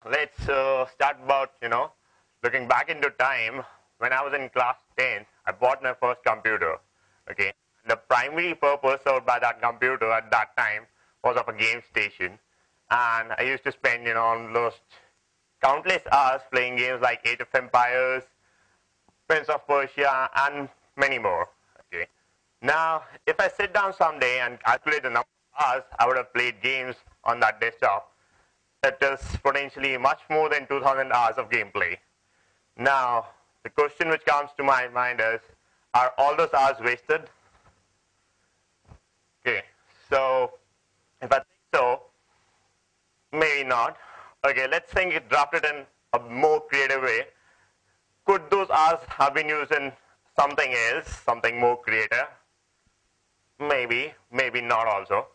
let's start about, looking back into time. When I was in class 10, I bought my first computer. Okay. The primary purpose served by that computer at that time was of a game station. And I used to spend, almost countless hours playing games like Age of Empires, Prince of Persia, and many more. Okay. Now, if I sit down someday and calculate the number of hours I would have played games on that desktop, it is potentially much more than 2,000 hours of gameplay. Now, the question which comes to my mind is, are all those hours wasted? Okay, so if I think so, maybe not. Okay, let's think it drafted in a more creative way. Could those hours have been used in something else, something more creative? Maybe, maybe not also.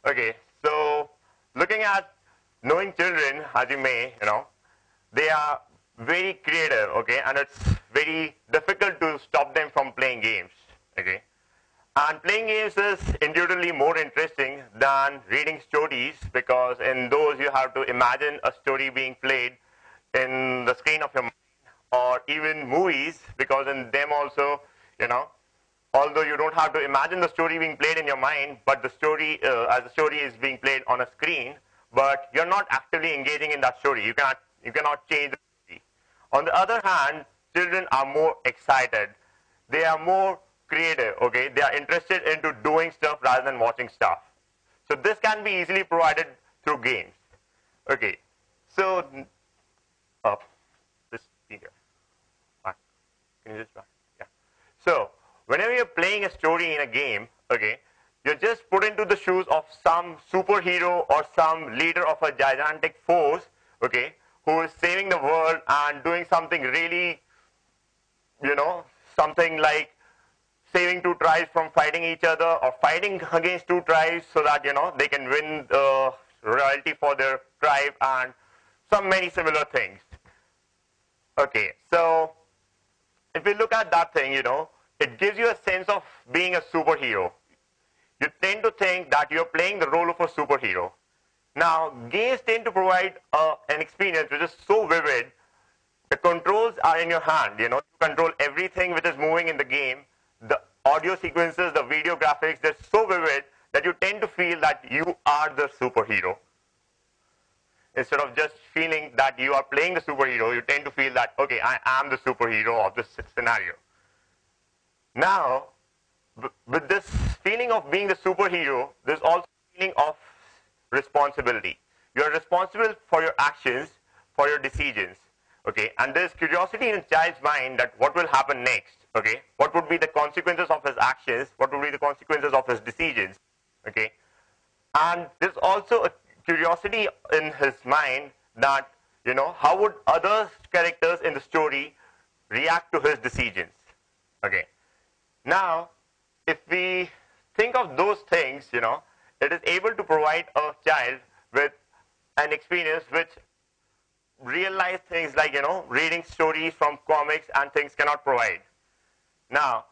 Okay, so looking at knowing children, as you may, they are very creative, okay, and it's very difficult to stop them from playing games, okay. And playing games is intuitively more interesting than reading stories, because in those you have to imagine a story being played in the screen of your mind, or even movies, because in them also, although you don't have to imagine the story being played in your mind, but the story, as the story is being played on a screen, but you're not actively engaging in that story. You cannot change the story. On the other hand, children are more excited. They are more creative, okay? They are interested into doing stuff rather than watching stuff. So this can be easily provided through games. Okay, so, this speaker. Can you just back? Yeah. So, whenever you're playing a story in a game, okay, you're just put into the shoes of some superhero or some leader of a gigantic force, okay, who is saving the world and doing something really, something like saving two tribes from fighting each other, or fighting against two tribes so that, they can win royalty for their tribe, and some many similar things. Okay, so if you look at that thing, it gives you a sense of being a superhero. You tend to think that you're playing the role of a superhero. Now, games tend to provide an experience which is so vivid. The controls are in your hand. You control everything which is moving in the game. The audio sequences, the video graphics, they're so vivid that you tend to feel that you are the superhero. Instead of just feeling that you are playing the superhero, you tend to feel that, okay, I am the superhero of this scenario. Now, with this feeling of being the superhero, there's also a feeling of responsibility. You are responsible for your actions, for your decisions, okay? And there's curiosity in a child's mind that what will happen next, okay? What would be the consequences of his actions? What would be the consequences of his decisions, okay? And there's also a curiosity in his mind that, how would other characters in the story react to his decisions, okay? Now, if we think of those things, it is able to provide a child with an experience which real life things like, reading stories from comics and things cannot provide. Now,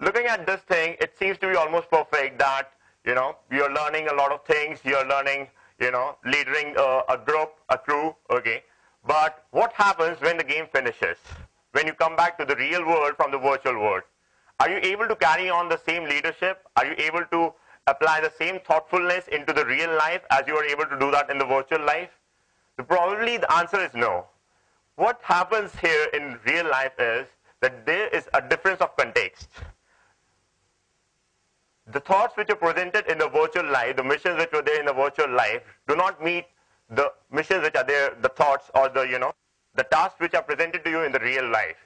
looking at this thing, it seems to be almost perfect that, you're learning a lot of things, you're learning, leading a group, a crew, okay. But what happens when the game finishes? When you come back to the real world from the virtual world? Are you able to carry on the same leadership? Are you able to apply the same thoughtfulness into the real life as you are able to do that in the virtual life? Probably the answer is no. What happens here in real life is that there is a difference of context. The thoughts which are presented in the virtual life, the missions which were there in the virtual life, do not meet the missions which are there, the thoughts or the, the tasks which are presented to you in the real life.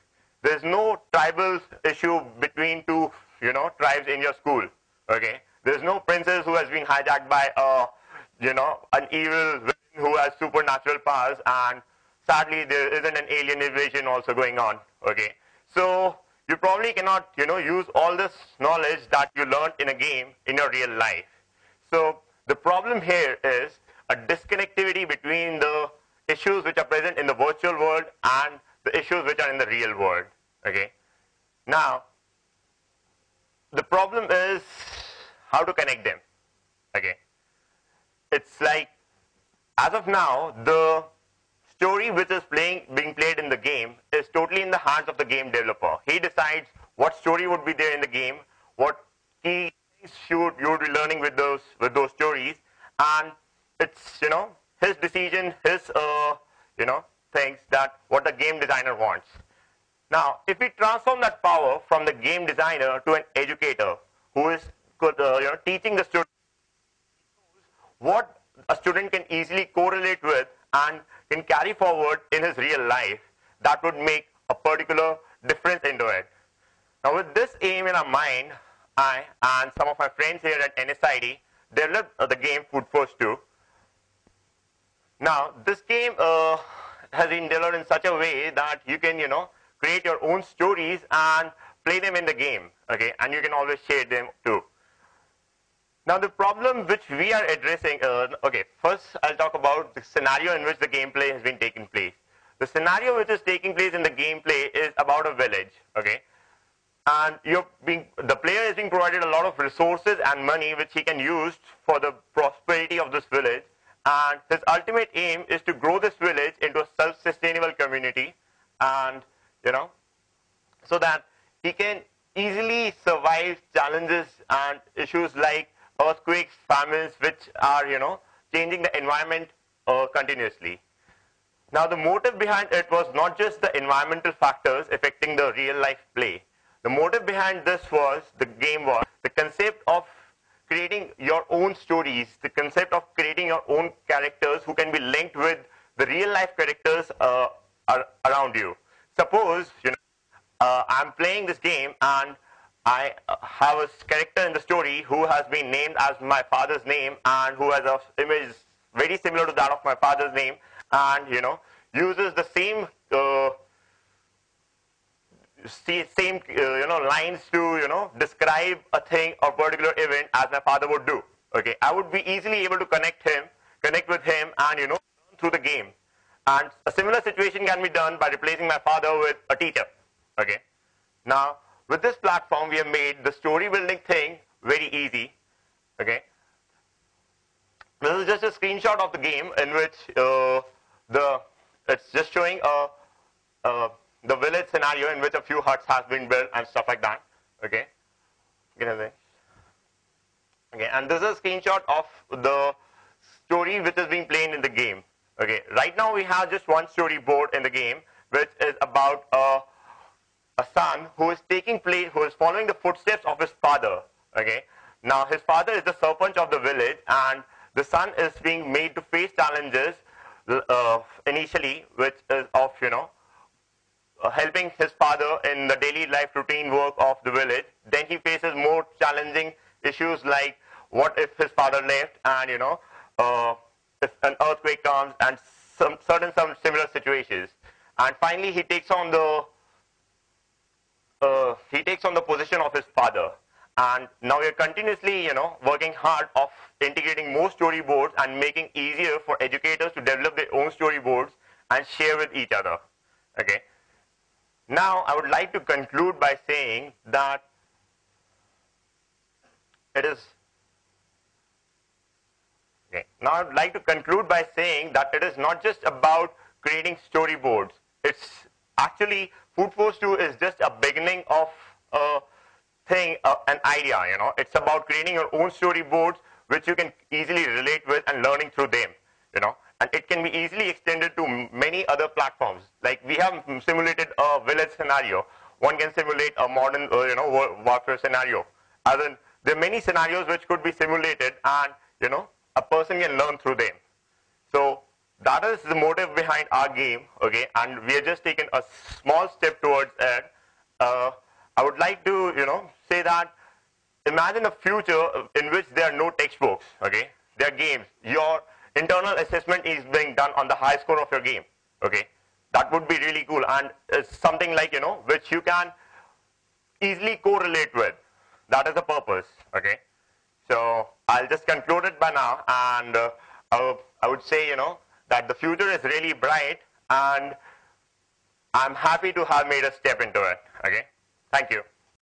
There's no tribal issue between two, tribes in your school, okay? There's no princess who has been hijacked by an evil villain who has supernatural powers, and sadly there isn't an alien invasion also going on, okay? So you probably cannot, use all this knowledge that you learned in a game in your real life. So the problem here is a disconnectivity between the issues which are present in the virtual world and the issues which are in the real world, okay? Now, the problem is how to connect them, okay? It's like, as of now, the story which is being played in the game is totally in the hands of the game developer. He decides what story would be there in the game, what key things you would be learning with those stories, and it's his decision, his things that what the game designer wants. Now, if we transform that power from the game designer to an educator who is teaching the student what a student can easily correlate with and can carry forward in his real life, that would make a particular difference into it. Now, with this aim in our mind, I and some of my friends here at NSIT developed the game Food Force 2. Now, this game has been developed in such a way that you can, create your own stories and play them in the game, okay? And you can always share them too. Now, the problem which we are addressing, first I'll talk about the scenario in which the gameplay has been taking place. The scenario which is taking place in the gameplay is about a village, okay? And the player is being provided a lot of resources and money which he can use for the prosperity of this village. And his ultimate aim is to grow this village into a self-sustainable community, and so that he can easily survive challenges and issues like earthquakes, famines, which are changing the environment continuously. Now, the motive behind it was not just the environmental factors affecting the real life play. The motive behind this was the concept of creating your own stories, the concept of creating your own characters who can be linked with the real life characters around you. Suppose I'm playing this game and I have a character in the story who has been named as my father's name and who has an image very similar to that of my father's name, and uses the same lines to describe a thing or particular event as my father would do. Okay, I would be easily able to connect with him, and learn through the game. And a similar situation can be done by replacing my father with a teacher. Okay, now with this platform we have made the story building thing very easy. Okay, this is just a screenshot of the game in which it's just showing the village scenario in which a few huts has been built and stuff like that. Okay, and this is a screenshot of the story which is being played in the game. Okay, right now we have just one storyboard in the game, which is about a son who is following the footsteps of his father. Okay, now his father is the sarpanch of the village, and the son is being made to face challenges initially, which is of helping his father in the daily life routine work of the village. Then he faces more challenging issues like what if his father left, and if an earthquake comes, and some similar situations. And finally he takes on the position of his father. And now we are continuously working hard of integrating more storyboards and making easier for educators to develop their own storyboards and share with each other. Okay, now I would like to conclude by saying that it is not just about creating storyboards. It's actually, Food Force 2 is just a beginning of a thing, an idea. It's about creating your own storyboards which you can easily relate with and learning through them. And it can be easily extended to many other platforms. Like we have simulated a village scenario. One can simulate a modern warfare scenario. There are many scenarios which could be simulated, and a person can learn through them. So that is the motive behind our game. Okay, and we have just taken a small step towards it. I would like to say that imagine a future in which there are no textbooks. Okay, there are games. Your internal assessment is being done on the high score of your game. Okay, that would be really cool, and it's something like which you can easily correlate with. That is the purpose. Okay, so I'll just conclude it by now, and I would say that the future is really bright, and I'm happy to have made a step into it. Okay, thank you.